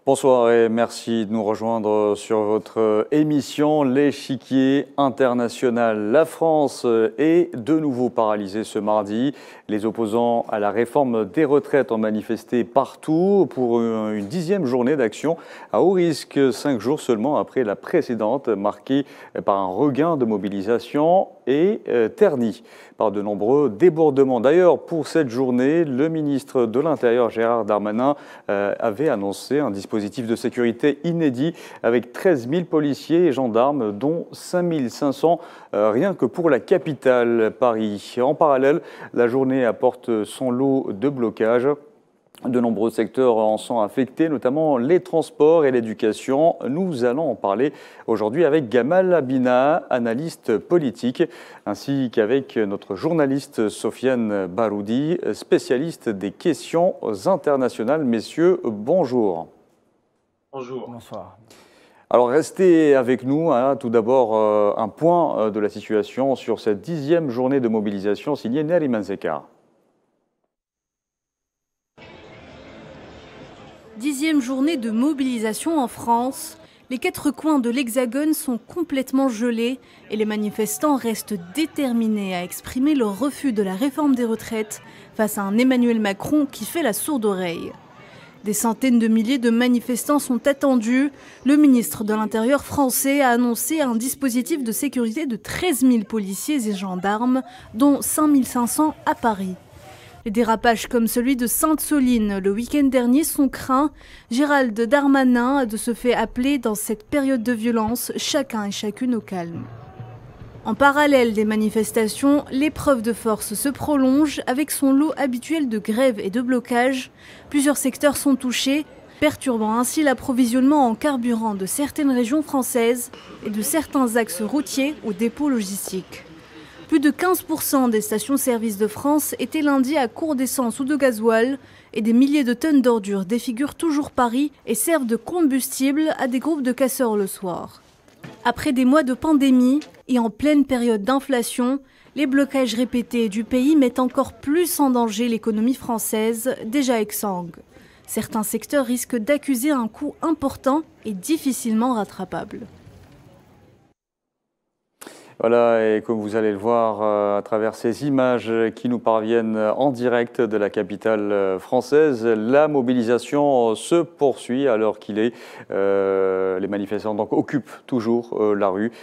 Bonsoir et merci de nous rejoindre sur votre émission L'échiquier international. La France est de nouveau paralysée ce mardi. Les opposants à la réforme des retraites ont manifesté partout pour une 10e journée d'action à haut risque, 5 jours seulement après la précédente, marquée par un regain de mobilisation et terni par de nombreux débordements. D'ailleurs, pour cette journée, le ministre de l'Intérieur, Gérald Darmanin, avait annoncé un dispositif de sécurité inédit avec 13 000 policiers et gendarmes, dont 5 500 rien que pour la capitale, Paris. En parallèle, la journée apporte son lot de blocages. De nombreux secteurs en sont affectés, notamment les transports et l'éducation. Nous allons en parler aujourd'hui avec Gamal Abina, analyste politique, ainsi qu'avec notre journaliste Sofiane Baroudi, spécialiste des questions internationales. Messieurs, bonjour. Bonjour. Bonsoir. Alors restez avec nous. Tout d'abord, un point de la situation sur cette 10e journée de mobilisation signée Nariman Zekar. 10e journée de mobilisation en France. Les 4 coins de l'Hexagone sont complètement gelés et les manifestants restent déterminés à exprimer leur refus de la réforme des retraites face à un Emmanuel Macron qui fait la sourde oreille. Des centaines de milliers de manifestants sont attendus. Le ministre de l'Intérieur français a annoncé un dispositif de sécurité de 13 000 policiers et gendarmes, dont 5 500 à Paris. Les dérapages comme celui de Sainte-Soline le week-end dernier sont craints. Gérald Darmanin a de ce fait appelé dans cette période de violence chacun et chacune au calme. En parallèle des manifestations, l'épreuve de force se prolonge avec son lot habituel de grèves et de blocages. Plusieurs secteurs sont touchés, perturbant ainsi l'approvisionnement en carburant de certaines régions françaises et de certains axes routiers aux dépôts logistiques. Plus de 15% des stations-service de France étaient lundi à court d'essence ou de gasoil et des milliers de tonnes d'ordures défigurent toujours Paris et servent de combustible à des groupes de casseurs le soir. Après des mois de pandémie et en pleine période d'inflation, les blocages répétés du pays mettent encore plus en danger l'économie française, déjà exsangue. Certains secteurs risquent d'accuser un coût important et difficilement rattrapable. Voilà, et comme vous allez le voir à travers ces images qui nous parviennent en direct de la capitale française, la mobilisation se poursuit alors qu'il est. Les manifestants donc occupent toujours la rue.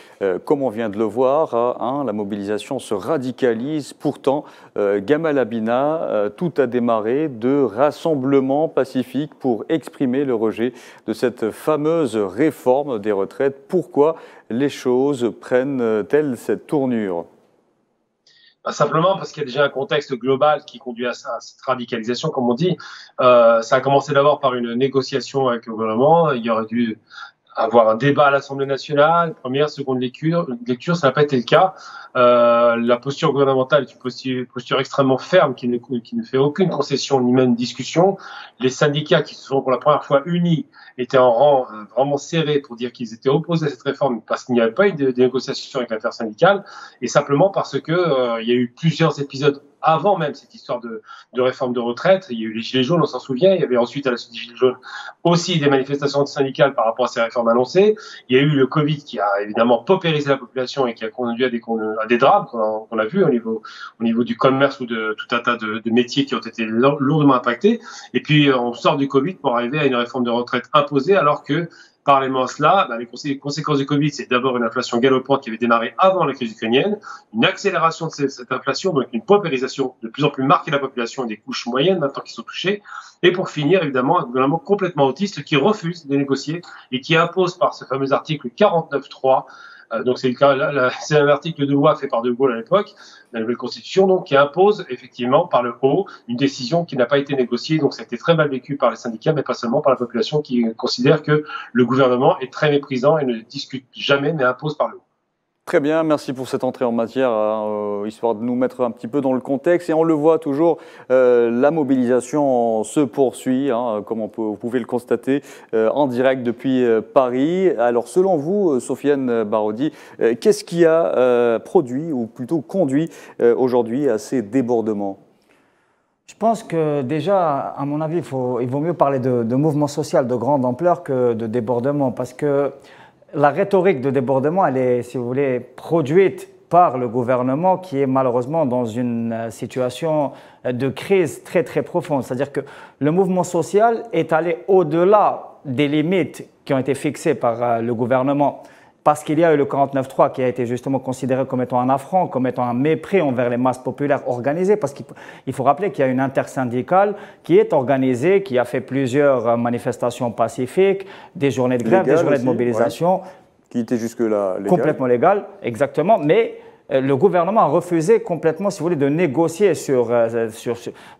Comme on vient de le voir, la mobilisation se radicalise. Pourtant, Gamal Abina, tout a démarré de rassemblements pacifiques pour exprimer le rejet de cette fameuse réforme des retraites. Pourquoi les choses prennent-elles cette tournure ? Simplement parce qu'il y a déjà un contexte global qui conduit à cette radicalisation, comme on dit. Ça a commencé d'abord par une négociation avec le gouvernement. Il y aurait dû avoir un débat à l'Assemblée nationale, première, seconde lecture, ça n'a pas été le cas. La posture gouvernementale est une posture extrêmement ferme qui ne fait aucune concession ni même discussion. Les syndicats qui se sont pour la première fois unis étaient en rang vraiment serré pour dire qu'ils étaient opposés à cette réforme parce qu'il n'y avait pas eu de négociation avec l'intersyndicale et simplement parce que il y a eu plusieurs épisodes avant même cette histoire de réforme de retraite. Il y a eu les Gilets jaunes, on s'en souvient. Il y avait ensuite, à la suite des Gilets jaunes, aussi des manifestations syndicales par rapport à ces réformes annoncées. Il y a eu le Covid qui a évidemment paupérisé la population et qui a conduit à des drames qu'on a vu au niveau du commerce ou de tout un tas de métiers qui ont été lourdement impactés. Et puis, on sort du Covid pour arriver à une réforme de retraite imposée alors que parallèlement à cela, les conséquences du Covid, c'est d'abord une inflation galopante qui avait démarré avant la crise ukrainienne, une accélération de cette inflation, donc une paupérisation de plus en plus marquée de la population et des couches moyennes maintenant qui sont touchées, et pour finir, évidemment, un gouvernement complètement autiste qui refuse de négocier et qui impose par ce fameux article 49.3, donc c'est un article de loi fait par De Gaulle à l'époque, la nouvelle constitution, donc qui impose effectivement par le haut une décision qui n'a pas été négociée. Donc ça a été très mal vécu par les syndicats, mais pas seulement par la population qui considère que le gouvernement est très méprisant et ne discute jamais, mais impose par le haut. Très bien, merci pour cette entrée en matière, histoire de nous mettre un petit peu dans le contexte. Et on le voit toujours, la mobilisation se poursuit, comme vous pouvez le constater, en direct depuis Paris. Alors selon vous, Sofiane Baroudi, qu'est-ce qui a produit, ou plutôt conduit aujourd'hui à ces débordements ? Je pense que déjà, à mon avis, il vaut mieux parler de mouvement social de grande ampleur que de débordement, parce que la rhétorique de débordement, elle est, si vous voulez, produite par le gouvernement qui est malheureusement dans une situation de crise très très profonde. C'est-à-dire que le mouvement social est allé au-delà des limites qui ont été fixées par le gouvernement, parce qu'il y a eu le 49.3 qui a été justement considéré comme étant un affront, comme étant un mépris envers les masses populaires organisées, parce qu'il faut rappeler qu'il y a une intersyndicale qui est organisée, qui a fait plusieurs manifestations pacifiques, des journées de grève, des journées de mobilisation. Ouais. Qui étaient jusque-là légales. Complètement légales, exactement, mais le gouvernement a refusé complètement, si vous voulez, de négocier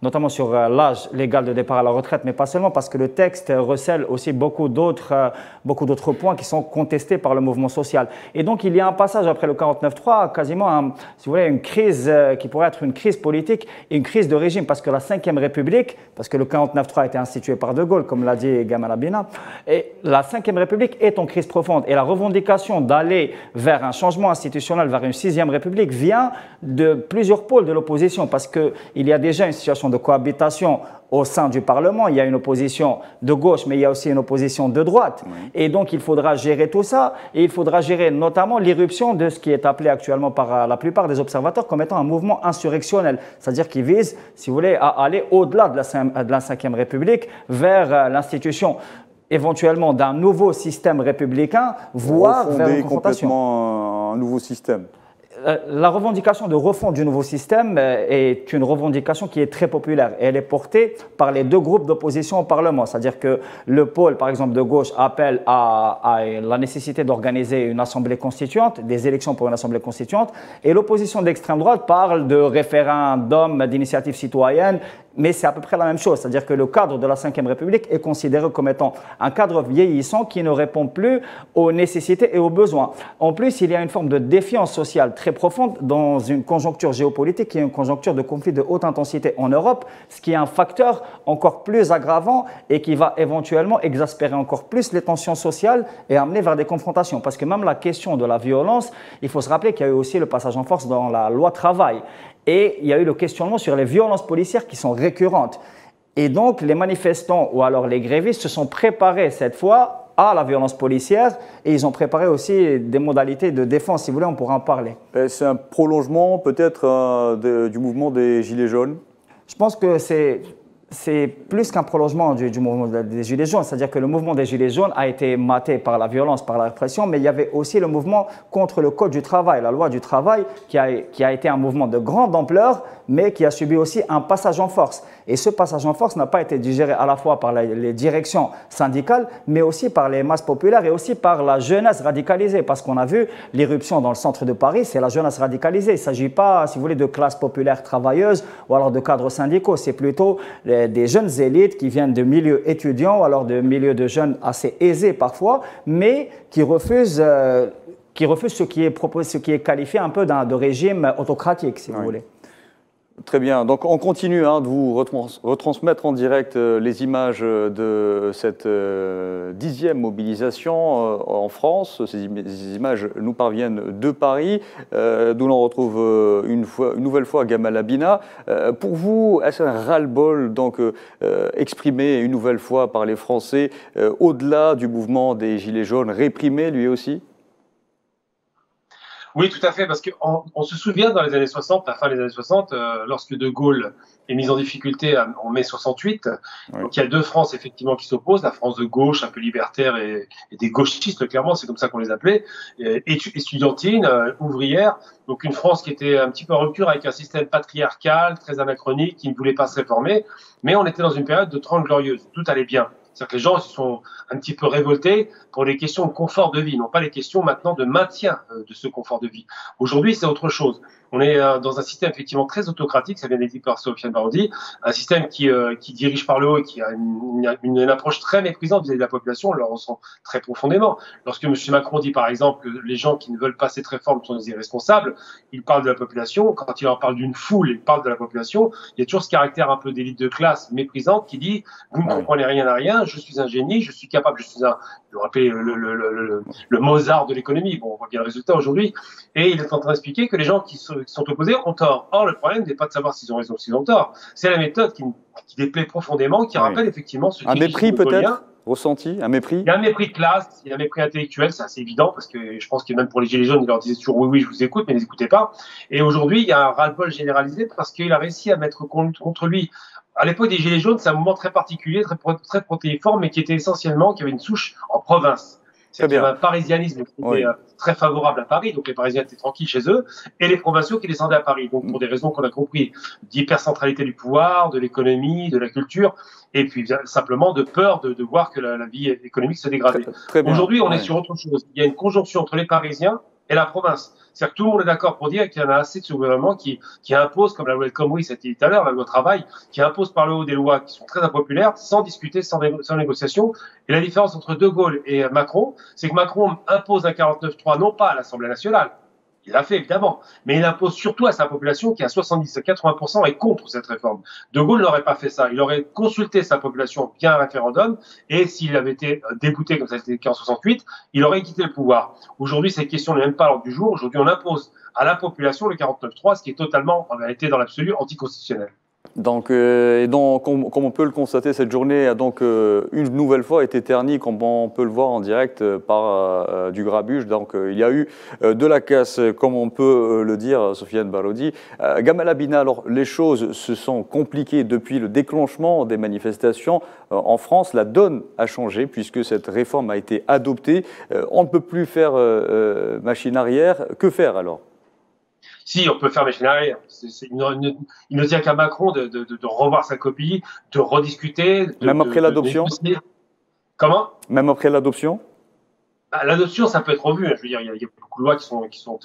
notamment sur l'âge légal de départ à la retraite, mais pas seulement, parce que le texte recèle aussi beaucoup d'autres points qui sont contestés par le mouvement social. Et donc, il y a un passage après le 49.3, quasiment, si vous voulez, une crise qui pourrait être une crise politique et une crise de régime, parce que la Ve République, parce que le 49.3 a été institué par De Gaulle, comme l'a dit Gamal Abina, et la Ve République est en crise profonde. Et la revendication d'aller vers un changement institutionnel, vers une 6e République, vient de plusieurs pôles de l'opposition, parce qu'il y a déjà une situation de cohabitation au sein du Parlement. Il y a une opposition de gauche, mais il y a aussi une opposition de droite. Oui. Et donc, il faudra gérer tout ça. Et il faudra gérer notamment l'irruption de ce qui est appelé actuellement par la plupart des observateurs comme étant un mouvement insurrectionnel. C'est-à-dire qui vise, si vous voulez, à aller au-delà de la Ve République vers l'institution éventuellement d'un nouveau système républicain, voire vers une confrontation. Complètement un nouveau système. La revendication de refond du nouveau système est une revendication qui est très populaire et elle est portée par les deux groupes d'opposition au Parlement. C'est-à-dire que le pôle, par exemple, de gauche appelle à la nécessité d'organiser une assemblée constituante, des élections pour une assemblée constituante, et l'opposition d'extrême droite parle de référendum, d'initiative citoyenne, mais c'est à peu près la même chose. C'est-à-dire que le cadre de la Ve République est considéré comme étant un cadre vieillissant qui ne répond plus aux nécessités et aux besoins. En plus, il y a une forme de défiance sociale très profonde dans une conjoncture géopolitique qui est une conjoncture de conflit de haute intensité en Europe, ce qui est un facteur encore plus aggravant et qui va éventuellement exaspérer encore plus les tensions sociales et amener vers des confrontations. Parce que même la question de la violence, il faut se rappeler qu'il y a eu aussi le passage en force dans la loi travail. Et il y a eu le questionnement sur les violences policières qui sont récurrentes. Et donc, les manifestants ou alors les grévistes se sont préparés cette fois à la violence policière et ils ont préparé aussi des modalités de défense. Si vous voulez, on pourra en parler. C'est un prolongement peut-être du mouvement des Gilets jaunes? Je pense que c'est plus qu'un prolongement du mouvement des Gilets jaunes. C'est-à-dire que le mouvement des Gilets jaunes a été maté par la violence, par la répression, mais il y avait aussi le mouvement contre le Code du travail, la loi du travail, qui a été un mouvement de grande ampleur, mais qui a subi aussi un passage en force. Et ce passage en force n'a pas été digéré à la fois par les directions syndicales, mais aussi par les masses populaires et aussi par la jeunesse radicalisée. Parce qu'on a vu l'irruption dans le centre de Paris, c'est la jeunesse radicalisée. Il ne s'agit pas, si vous voulez, de classes populaires travailleuses ou alors de cadres syndicaux. C'est plutôt des jeunes élites qui viennent de milieux étudiants ou alors de milieux de jeunes assez aisés parfois, mais qui refusent ce qui est qualifié un peu de régime autocratique, si vous voulez. Très bien. Donc, on continue de vous retransmettre en direct les images de cette 10e mobilisation en France. Ces images nous parviennent de Paris, d'où l'on retrouve une nouvelle fois Gamal Abina. Pour vous, est-ce un ras-le-bol exprimé une nouvelle fois par les Français au-delà du mouvement des Gilets jaunes, réprimé lui aussi ? Oui, tout à fait, parce qu'on se souvient dans les années 60, la fin des années 60, lorsque De Gaulle est mis en difficulté en mai 68, oui. Donc il y a deux France effectivement qui s'opposent, la France de gauche, un peu libertaire et des gauchistes, clairement, c'est comme ça qu'on les appelait, estudiantine, ouvrière, donc une France qui était un petit peu en rupture avec un système patriarcal, très anachronique, qui ne voulait pas se réformer, mais on était dans une période de 30 glorieuses, tout allait bien. C'est-à-dire que les gens se sont un petit peu révoltés pour les questions de confort de vie, non pas les questions maintenant de maintien de ce confort de vie. Aujourd'hui, c'est autre chose. On est dans un système effectivement très autocratique, ça vient d'être dit par Sofiane Baroudi, un système qui dirige par le haut et qui a une approche très méprisante vis-à-vis de la population, on le ressent très profondément. Lorsque M. Macron dit par exemple que les gens qui ne veulent pas cette réforme sont des irresponsables, il parle de la population, quand il leur parle d'une foule, il parle de la population, il y a toujours ce caractère un peu d'élite de classe méprisante qui dit « vous ne comprenez rien à rien ». bien, je suis un génie, je suis capable, je suis je vais rappeler le Mozart de l'économie. Bon, on voit bien le résultat aujourd'hui. Et il est en train d'expliquer que les gens qui sont opposés ont tort. Or, le problème n'est pas de savoir s'ils ont raison ou s'ils ont tort. C'est la méthode qui déplaît profondément, qui rappelle effectivement ce un mépris peut-être ressenti, un mépris. Il y a un mépris de classe, il y a un mépris intellectuel, c'est assez évident, parce que je pense que même pour les Gilets jaunes, il leur disait toujours oui, je vous écoute, mais ne les écoutez pas. Et aujourd'hui, il y a un ras-le-bol généralisé parce qu'il a réussi à mettre contre lui. À l'époque des Gilets jaunes, c'est un moment très particulier, très protéiforme, mais qui était essentiellement, qui avait une souche en province. C'est-à-dire qu'il y avait un parisianisme qui était très favorable à Paris, donc les Parisiens étaient tranquilles chez eux, et les provinciaux qui descendaient à Paris. Donc pour des raisons qu'on a compris, d'hypercentralité du pouvoir, de l'économie, de la culture, et puis simplement de peur de voir que la vie économique se dégradait. Aujourd'hui, on est sur autre chose. Il y a une conjonction entre les Parisiens et la province. C'est-à-dire que tout le monde est d'accord pour dire qu'il y en a assez de ce gouvernement qui impose, comme la loi El Khomri, c'était dit tout à l'heure, la loi travail, qui impose par le haut des lois qui sont très impopulaires, sans discuter, sans négociation. Et la différence entre De Gaulle et Macron, c'est que Macron impose un 49.3 non pas à l'Assemblée nationale, il l'a fait évidemment, mais il impose surtout à sa population qui à 70 à 80% est contre cette réforme. De Gaulle n'aurait pas fait ça. Il aurait consulté sa population via un référendum et s'il avait été débouté comme ça c'était le cas en 68, il aurait quitté le pouvoir. Aujourd'hui, cette question n'est même pas à l'ordre du jour. Aujourd'hui, on impose à la population le 49.3, ce qui est totalement, en vérité, dans l'absolu, anticonstitutionnel. Donc, comme on peut le constater, cette journée a donc une nouvelle fois été ternie, comme on peut le voir en direct, par du grabuge. Donc, il y a eu de la casse, comme on peut le dire, Sofiane Barodi. Gamal Abina, alors les choses se sont compliquées depuis le déclenchement des manifestations en France. La donne a changé puisque cette réforme a été adoptée. On ne peut plus faire machine arrière. Que faire alors ? Si, on peut faire machine arrière. Il ne tient qu'à Macron de revoir sa copie, de rediscuter. Même après l'adoption ? Comment ? Même après l'adoption ? L'adoption, ça peut être revu. Je veux dire, il y a beaucoup de lois qui sont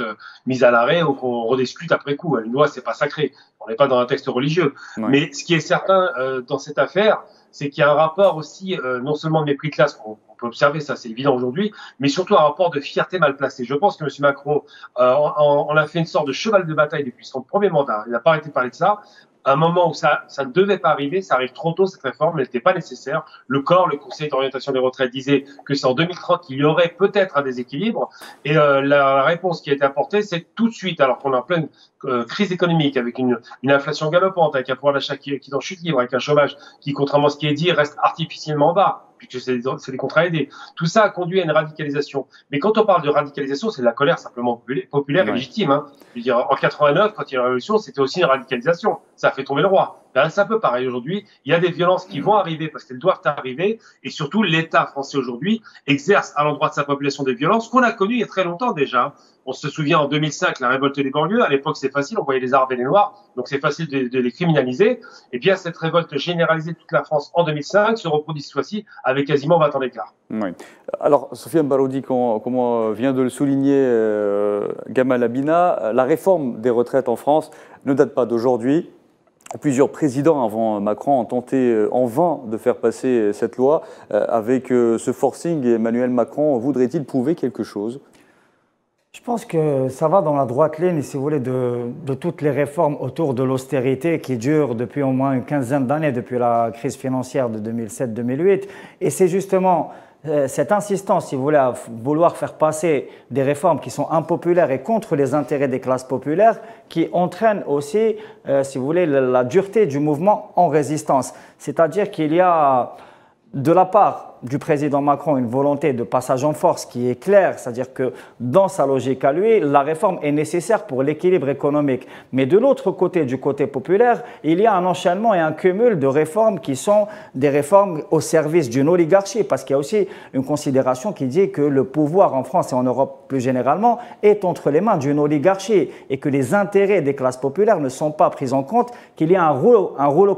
mises à l'arrêt ou qu'on rediscute après coup. Une loi, c'est pas sacré. On n'est pas dans un texte religieux. Ouais. Mais ce qui est certain dans cette affaire, c'est qu'il y a un rapport aussi, non seulement de mépris de classe, qu'on peut observer, ça c'est évident aujourd'hui, mais surtout un rapport de fierté mal placée. Je pense que M. Macron, on a fait une sorte de cheval de bataille depuis son premier mandat. Il n'a pas arrêté de parler de ça. À un moment où ça ne devait pas arriver, ça arrive trop tôt, cette réforme, elle n'était pas nécessaire. Le Conseil d'orientation des retraites, disait que c'est en 2030 qu'il y aurait peut-être un déséquilibre. Et la réponse qui a été apportée, c'est tout de suite, alors qu'on est en pleine crise économique, avec une inflation galopante, avec un pouvoir d'achat qui est en chute libre, avec un chômage qui, contrairement à ce qui est dit, reste artificiellement bas, puisque c'est des contrats aidés. Tout ça a conduit à une radicalisation. Mais quand on parle de radicalisation, c'est de la colère simplement populaire et légitime. Hein. Je veux dire, en 89, quand il y a eu la révolution, c'était aussi une radicalisation. Ça a fait tomber le roi. Là, c'est un peu pareil aujourd'hui. Il y a des violences qui vont arriver parce qu'elles doivent arriver. Et surtout, l'État français aujourd'hui exerce à l'endroit de sa population des violences qu'on a connues il y a très longtemps déjà. On se souvient en 2005, la révolte des banlieues. À l'époque, c'est facile, on voyait les Arabes et les Noirs, donc c'est facile de les criminaliser. Et bien, cette révolte généralisée de toute la France en 2005 se reproduit cette fois-ci avec quasiment 20 ans d'écart. Oui. Alors, Sofiane Barodi, comme vient de le souligner Gamal Abina, la réforme des retraites en France ne date pas d'aujourd'hui. Plusieurs présidents avant Macron ont tenté en vain de faire passer cette loi. Avec ce forcing, Emmanuel Macron voudrait-il prouver quelque chose ? Je pense que ça va dans la droite ligne, si vous voulez, de toutes les réformes autour de l'austérité qui durent depuis au moins une quinzaine d'années, depuis la crise financière de 2007-2008. Et c'est justement cette insistance, si vous voulez, à vouloir faire passer des réformes qui sont impopulaires et contre les intérêts des classes populaires qui entraîne aussi, si vous voulez, la dureté du mouvement en résistance. C'est-à-dire qu'il y a de la part du président Macron une volonté de passage en force qui est claire, c'est-à-dire que dans sa logique à lui, la réforme est nécessaire pour l'équilibre économique. Mais de l'autre côté, du côté populaire, il y a un enchaînement et un cumul de réformes qui sont des réformes au service d'une oligarchie, parce qu'il y a aussi une considération qui dit que le pouvoir en France et en Europe plus généralement est entre les mains d'une oligarchie et que les intérêts des classes populaires ne sont pas pris en compte, qu'il y a un rouleau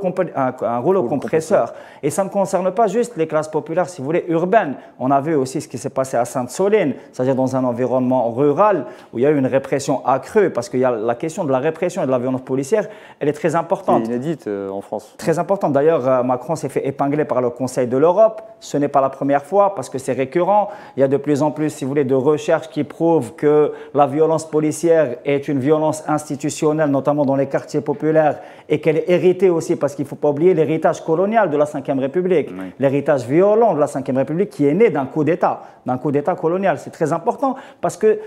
compresseur. Et ça ne concerne pas juste les classes populaires si vous voulez, urbaine. On a vu aussi ce qui s'est passé à Sainte-Soline, c'est-à-dire dans un environnement rural où il y a eu une répression accrue, parce qu'il y a la question de la répression et de la violence policière, elle est très importante. C'est inédite en France. Très importante. D'ailleurs, Macron s'est fait épingler par le Conseil de l'Europe. Ce n'est pas la première fois parce que c'est récurrent. Il y a de plus en plus, si vous voulez, de recherches qui prouvent que la violence policière est une violence institutionnelle, notamment dans les quartiers populaires, et qu'elle est héritée aussi, parce qu'il ne faut pas oublier l'héritage colonial de la Ve République, oui. L'héritage violent de la Ve République qui est né d'un coup d'État colonial. C'est très important parce que,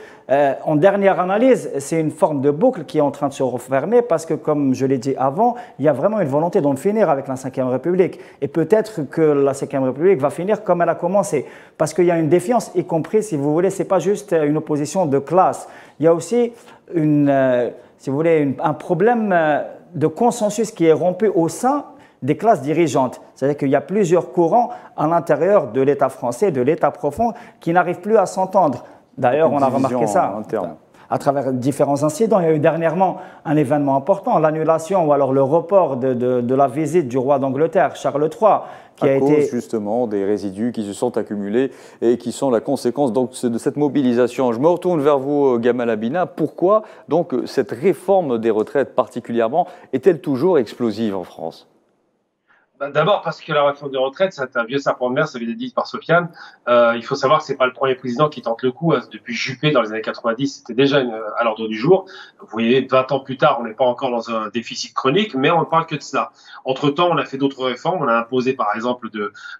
en dernière analyse, c'est une forme de boucle qui est en train de se refermer parce que, comme je l'ai dit avant, il y a vraiment une volonté d'en finir avec la Ve République. Et peut-être que la Ve République va finir comme elle a commencé, parce qu'il y a une défiance, y compris, si vous voulez, ce n'est pas juste une opposition de classe. Il y a aussi si vous voulez, un problème de consensus qui est rompu au sein des classes dirigeantes. C'est-à-dire qu'il y a plusieurs courants à l'intérieur de l'État français, de l'État profond, qui n'arrivent plus à s'entendre. D'ailleurs, on a remarqué ça à travers différents incidents. Il y a eu dernièrement un événement important, l'annulation ou alors le report de la visite du roi d'Angleterre, Charles III, qui a été justement des résidus qui se sont accumulés et qui sont la conséquence donc de cette mobilisation. Je me retourne vers vous, Gamal Abina. Pourquoi donc cette réforme des retraites particulièrement est-elle toujours explosive en France ? D'abord parce que la réforme des retraites, c'est un vieux serpent de mer, ça vient d'être dit par Sofiane. Il faut savoir que c'est pas le premier président qui tente le coup. Depuis Juppé, dans les années 90, c'était déjà à l'ordre du jour. Vous voyez, 20 ans plus tard, on n'est pas encore dans un déficit chronique, mais on ne parle que de cela. Entre-temps, on a fait d'autres réformes. On a imposé, par exemple,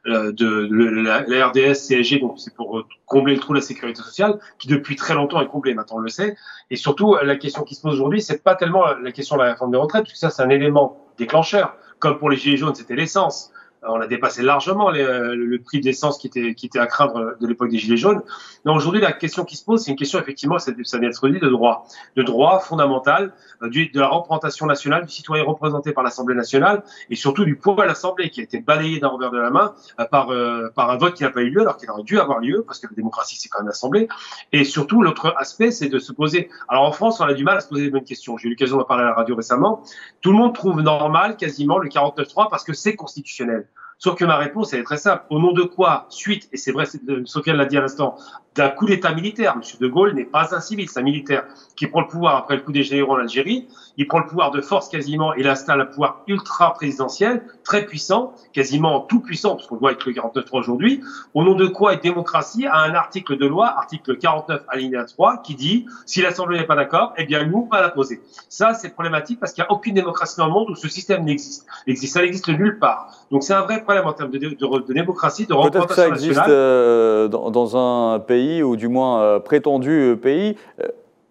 la RDS, CSG, donc c'est pour combler le trou de la sécurité sociale, qui depuis très longtemps est comblé, maintenant on le sait. Et surtout, la question qui se pose aujourd'hui, c'est pas tellement la question de la réforme des retraites, parce que ça, c'est un élément déclencheur. Comme pour les gilets jaunes, c'était l'essence. On a dépassé largement le prix de l'essence qui était à craindre de l'époque des gilets jaunes. Mais aujourd'hui, la question qui se pose, c'est une question effectivement, ça vient d'être dit, de droit fondamental, de la représentation nationale, du citoyen représenté par l'Assemblée nationale, et surtout du poids à l'Assemblée qui a été balayé d'un revers de la main par un vote qui n'a pas eu lieu, alors qu'il aurait dû avoir lieu, parce que la démocratie, c'est quand même l'Assemblée. Et surtout, l'autre aspect, c'est de se poser. Alors en France, on a du mal à se poser les bonnes questions. J'ai eu l'occasion d'en parler à la radio récemment. Tout le monde trouve normal, quasiment, le 49.3 parce que c'est constitutionnel. Sauf que ma réponse, elle est très simple. Au nom de quoi, suite, et c'est vrai, Sofiane l'a dit à l'instant, d'un coup d'État militaire. M. de Gaulle n'est pas un civil, c'est un militaire qui prend le pouvoir après le coup des généraux en Algérie. Il prend le pouvoir de force quasiment, il installe un pouvoir ultra présidentiel, très puissant, quasiment tout puissant, parce qu'on le voit avec le 49.3 aujourd'hui. Au nom de quoi, et démocratie a un article de loi, article 49 alinéa 3, qui dit, si l'Assemblée n'est pas d'accord, eh bien, nous, pas la poser. Ça, c'est problématique parce qu'il n'y a aucune démocratie dans le monde où ce système n'existe. Ça n'existe nulle part. Donc, c'est un vrai problème en termes de démocratie, de représentation nationale. Peut-être que ça existe dans un pays, ou du moins prétendu pays.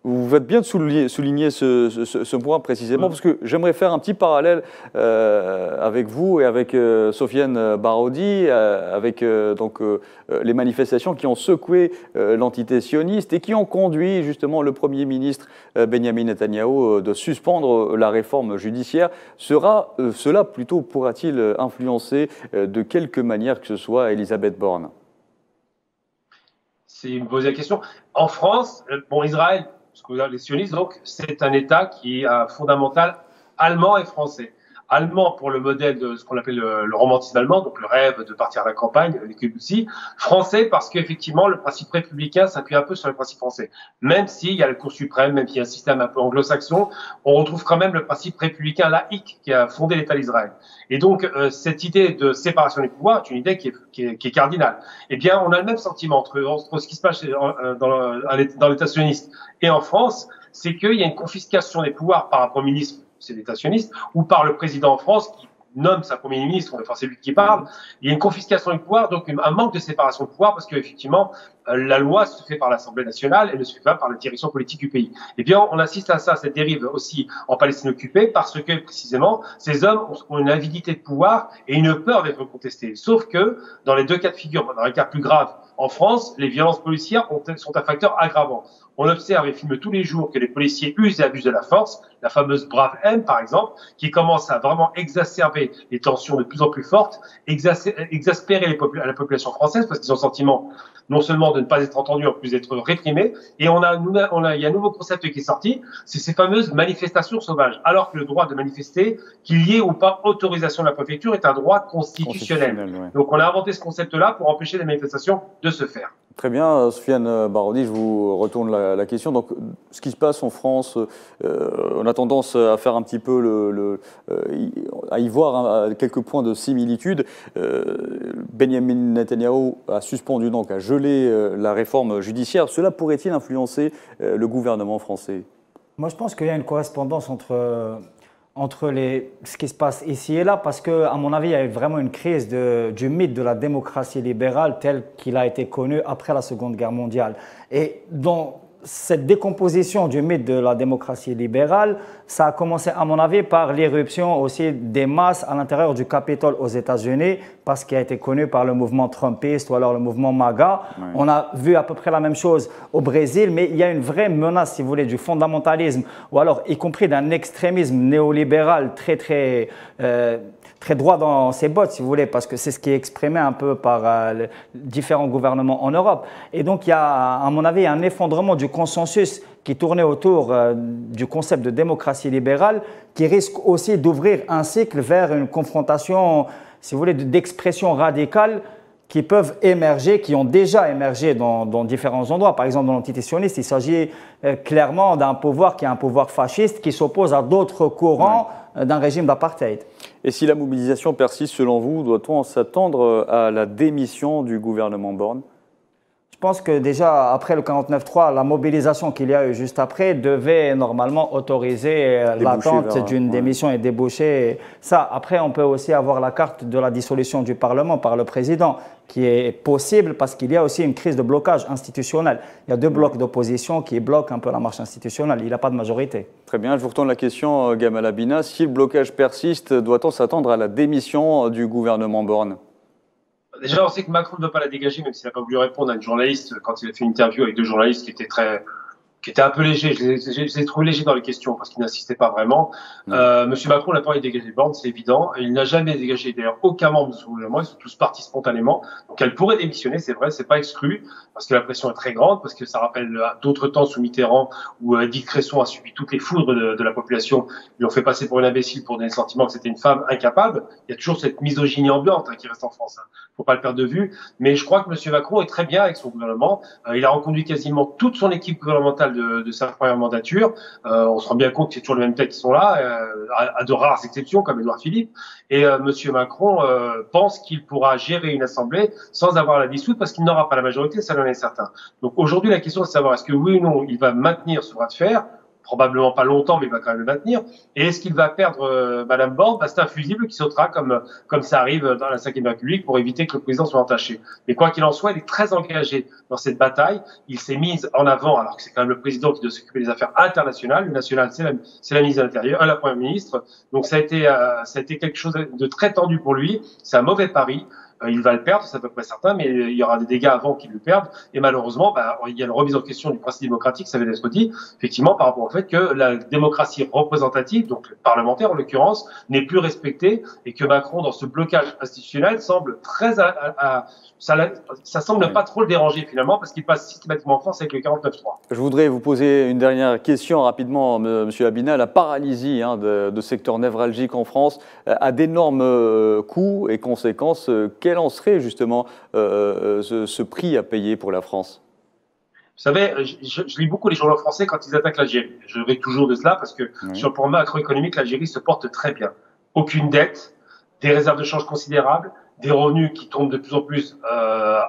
Vous faites bien de souligner ce point précisément, parce que j'aimerais faire un petit parallèle avec vous et avec Sofiane Barodi, avec les manifestations qui ont secoué l'entité sioniste et qui ont conduit justement le Premier ministre Benjamin Netanyahou de suspendre la réforme judiciaire. Cela plutôt pourra-t-il influencer de quelque manière que ce soit Elisabeth Borne ? C'est me poser la question. En France, bon, Israël, les sionistes, donc, c'est un État qui est fondamental allemand et français. Allemand pour le modèle de ce qu'on appelle le romantisme allemand, donc le rêve de partir à la campagne, les Debussy. Français parce qu'effectivement, le principe républicain s'appuie un peu sur le principe français. Même s'il y a la Cour suprême, même s'il y a un système un peu anglo-saxon, on retrouve quand même le principe républicain laïque qui a fondé l'État d'Israël. Et donc, cette idée de séparation des pouvoirs est une idée qui est cardinale. Eh bien, on a le même sentiment entre ce qui se passe dans l'État sioniste et en France, c'est qu'il y a une confiscation des pouvoirs par un Premier ministre, c'est l'État sioniste, ou par le président en France qui nomme sa Premier ministre, enfin c'est lui qui parle. Il y a une confiscation du pouvoir, donc un manque de séparation de pouvoir, parce qu'effectivement, la loi se fait par l'Assemblée nationale, elle ne se fait pas par la direction politique du pays. Eh bien, on assiste à ça, cette dérive aussi en Palestine occupée, parce que précisément, ces hommes ont une avidité de pouvoir et une peur d'être contestés. Sauf que, dans les deux cas de figure, dans les cas plus graves, en France, les violences policières sont un facteur aggravant. On observe et filme tous les jours que les policiers usent et abusent de la force. la fameuse Brave M, par exemple, qui commence à vraiment exacerber les tensions de plus en plus fortes, exaspérer la population française, parce qu'ils ont le sentiment non seulement de ne pas être entendus, en plus d'être réprimés. Et il y a un nouveau concept qui est sorti, c'est ces fameuses manifestations sauvages. Alors que le droit de manifester, qu'il y ait ou pas autorisation de la préfecture, est un droit constitutionnel. Ouais. Donc on a inventé ce concept-là pour empêcher les manifestations de se faire. Très bien, Sofiane Baroni, je vous retourne la question. Donc, ce qui se passe en France, on a tendance à faire un petit peu à y voir quelques points de similitude. Benjamin Netanyahou a suspendu, donc a gelé la réforme judiciaire. Cela pourrait-il influencer le gouvernement français? Moi, je pense qu'il y a une correspondance entre ce qui se passe ici et là, parce qu'à mon avis, il y a eu vraiment une crise du mythe de la démocratie libérale tel qu'il a été connu après la Seconde Guerre mondiale. Et dans cette décomposition du mythe de la démocratie libérale, ça a commencé, à mon avis, par l'éruption aussi des masses à l'intérieur du Capitole aux États-Unis, parce qu'il a été connu par le mouvement trumpiste ou alors le mouvement MAGA. Ouais. On a vu à peu près la même chose au Brésil, mais il y a une vraie menace, si vous voulez, du fondamentalisme, ou alors y compris d'un extrémisme néolibéral très droit dans ses bottes, si vous voulez, parce que c'est ce qui est exprimé un peu par différents gouvernements en Europe. Et donc, il y a, à mon avis, un effondrement du consensus qui tournait autour du concept de démocratie libérale, qui risque aussi d'ouvrir un cycle vers une confrontation, si vous voulez, d'expressions radicales qui peuvent émerger, qui ont déjà émergé dans différents endroits. Par exemple, dans l'entité sioniste, il s'agit clairement d'un pouvoir qui est un pouvoir fasciste qui s'oppose à d'autres courants d'un régime d'apartheid. Et si la mobilisation persiste, selon vous, doit-on s'attendre à la démission du gouvernement Borne? Je pense que déjà, après le 49.3, la mobilisation qu'il y a eu juste après devait normalement autoriser l'attente d'une démission et déboucher ça. Après, on peut aussi avoir la carte de la dissolution du Parlement par le président, qui est possible parce qu'il y a aussi une crise de blocage institutionnel. Il y a deux blocs d'opposition qui bloquent un peu la marche institutionnelle. Il n'a pas de majorité. Très bien. Je vous retourne la question, Gamal Abina. Si le blocage persiste, doit-on s'attendre à la démission du gouvernement Borne? Déjà, on sait que Macron ne veut pas la dégager, même s'il n'a pas voulu répondre à une journaliste quand il a fait une interview avec deux journalistes qui étaient un peu légers. Je les ai trouvés légers dans les questions parce qu'ils n'insistaient pas vraiment. Monsieur Macron n'a pas envie de dégager Borne, c'est évident. Il n'a jamais dégagé d'ailleurs aucun membre de son gouvernement. Ils sont tous partis spontanément. Donc elle pourrait démissionner, c'est vrai, c'est pas exclu parce que la pression est très grande, parce que ça rappelle d'autres temps sous Mitterrand où Dick Cresson a subi toutes les foudres de la population. Ils l'ont fait passer pour une imbécile pour donner le sentiment que c'était une femme incapable. Il y a toujours cette misogynie ambiante qui reste en France. Faut pas le perdre de vue. Mais je crois que monsieur Macron est très bien avec son gouvernement. Il a reconduit quasiment toute son équipe gouvernementale de sa première mandature. On se rend bien compte que c'est toujours les mêmes têtes qui sont là, à de rares exceptions comme Édouard Philippe. Et monsieur Macron pense qu'il pourra gérer une assemblée sans avoir la dissoudre parce qu'il n'aura pas la majorité, ça en est certain. Donc aujourd'hui, la question est de savoir est-ce que oui ou non il va maintenir ce bras de fer. Probablement pas longtemps, mais il va quand même le maintenir. Et est-ce qu'il va perdre Madame Borne? C'est un fusible qui sautera comme ça arrive dans la Ve République pour éviter que le président soit entaché. Mais quoi qu'il en soit, il est très engagé dans cette bataille. Il s'est mis en avant, alors que c'est quand même le président qui doit s'occuper des affaires internationales. Le national, c'est la ministre de l'Intérieur, la Première ministre. Donc ça a été quelque chose de très tendu pour lui. C'est un mauvais pari. Il va le perdre, c'est à peu près certain, mais il y aura des dégâts avant qu'il le perde. Et malheureusement, il y a une remise en question du principe démocratique, ça vient d'être dit, effectivement, par rapport au fait que la démocratie représentative, donc parlementaire en l'occurrence, n'est plus respectée et que Macron, dans ce blocage institutionnel, semble ça semble pas trop le déranger finalement parce qu'il passe systématiquement en France avec le 49.3. Je voudrais vous poser une dernière question rapidement, Monsieur Abina. La paralysie de secteurs névralgiques en France a d'énormes coûts et conséquences. Quel en serait justement ce prix à payer pour la France? Vous savez, je lis beaucoup les journaux français quand ils attaquent l'Algérie. Je ris toujours de cela parce que sur le plan macroéconomique, l'Algérie se porte très bien. Aucune dette, des réserves de change considérables, des revenus qui tombent de plus en plus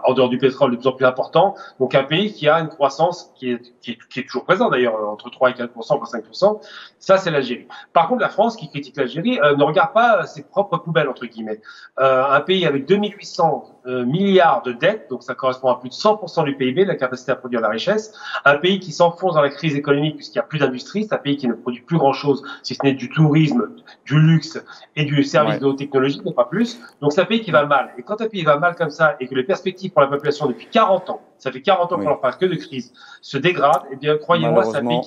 en dehors du pétrole, de plus en plus importants. Donc un pays qui a une croissance qui est toujours présente d'ailleurs, entre 3 et 4%, pas 5%. Ça, c'est l'Algérie. Par contre, la France, qui critique l'Algérie, ne regarde pas ses propres poubelles, entre guillemets. Un pays avec 2800 milliards de dettes, donc ça correspond à plus de 100% du PIB, de la capacité à produire de la richesse. Un pays qui s'enfonce dans la crise économique puisqu'il n'y a plus d'industrie, c'est un pays qui ne produit plus grand-chose, si ce n'est du tourisme, du luxe et du service de haute technologie, mais pas plus. Donc c'est un pays qui va mal. Et quand un pays va mal comme ça et que les perspectives pour la population depuis 40 ans, ça fait 40 ans qu'on leur parle que de crise, se dégradent, eh bien croyez-moi, c'est un pays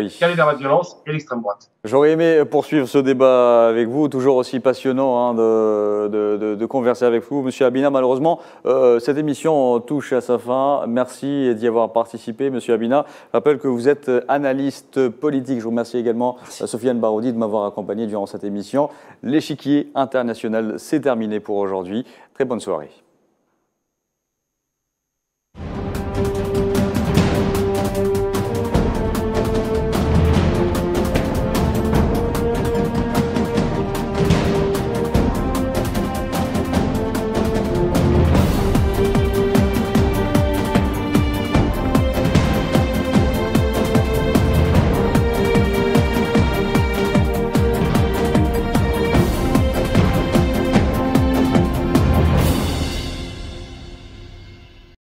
qui est allé vers la violence et l'extrême droite. J'aurais aimé poursuivre ce débat avec vous, toujours aussi passionnant de converser avec vous. Monsieur Habina, malheureusement, cette émission touche à sa fin. Merci d'y avoir participé, Monsieur Habina. Je rappelle que vous êtes analyste politique. Je vous remercie également, Sofiane Baroudi, de m'avoir accompagné durant cette émission. L'échiquier international, c'est terminé pour aujourd'hui. Très bonne soirée.